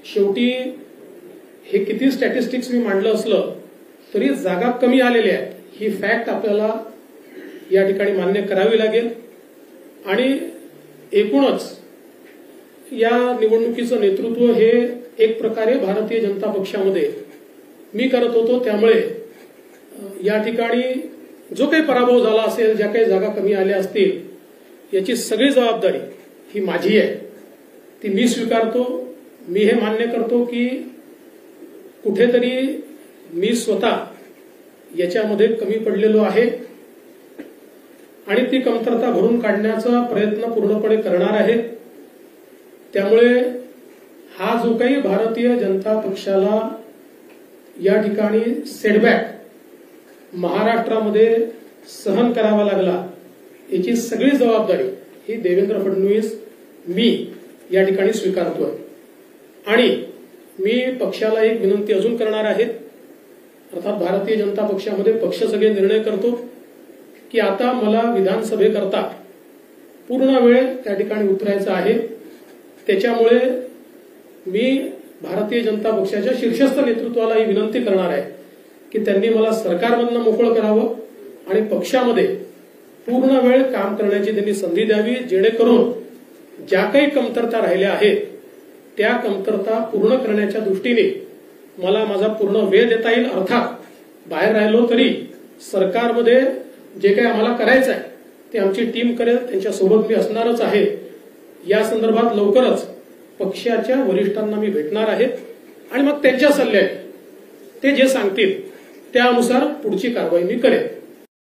शेवटी हे किती स्टॅटिस्टिक्स मी मांडलं असलं तरी जागा कमी आलेल्या आहेत ही फॅक्ट आपल्याला या ठिकाणी मान्य करावी लागेल। आणि एकूणच या निवडणुकीचं नेतृत्व हे एक प्रकारे भारतीय जनता पक्षामध्ये मी करत होतो, त्यामुळे या ठिकाणी जो काही पराभव झाला असेल, ज्या काही जागा कमी आल्या असतील, याची सगळी जबाबदारी ही माझी आहे, ती मी स्वीकारतो। मी हे मान्य करतो की कुठेतरी मी स्वतः याच्यामध्ये कमी पडलेलो आहे आणि ती कमतरता भरून काढण्याचा प्रयत्न पूर्णपणे करणार आहे। त्यामुळे हा जो काही भारतीय जनता पक्षाला या ठिकाणी सेटबॅक महाराष्ट्रामध्ये सहन करावा लागला, याची सगळी जबाबदारी ही देवेंद्र फडणवीस मी या ठिकाणी स्वीकारतोय। आणि मी पक्षाला एक विनंती अजून करणार आहे, अर्थात भारतीय जनता पक्षामध्ये पक्ष सगळे निर्णय करतो की आता मला विधानसभेकरता पूर्ण वेळ त्या ठिकाणी उतरायचा आहे। त्याच्यामुळे मी भारतीय जनता पक्षाच्या शीर्षस्थ नेतृत्वाला ही विनंती करणार आहे की त्यांनी मला सरकारमधनं मोकळं करावं आणि पक्षामध्ये पूर्ण वेळ काम करण्याची त्यांनी संधी द्यावी, जेणेकरून ज्या काही कमतरता राहिल्या आहेत त्या कमतरता पूर्ण करण्याच्या दृष्टीने मला माझा पूर्ण वेळ देता येईल। अर्थात बाहेर राहिलो तरी सरकारमध्ये जे काही आम्हाला करायचं आहे ते आमची टीम करेल, त्यांच्यासोबत मी असणारच आहे। या संदर्भात लवकरच पक्षाच्या वरिष्ठांना मी भेटणार आहे आणि मग त्यांच्या सल्ल्याने ते जे सांगतील त्यानुसार पुढची कारवाई मी करेन।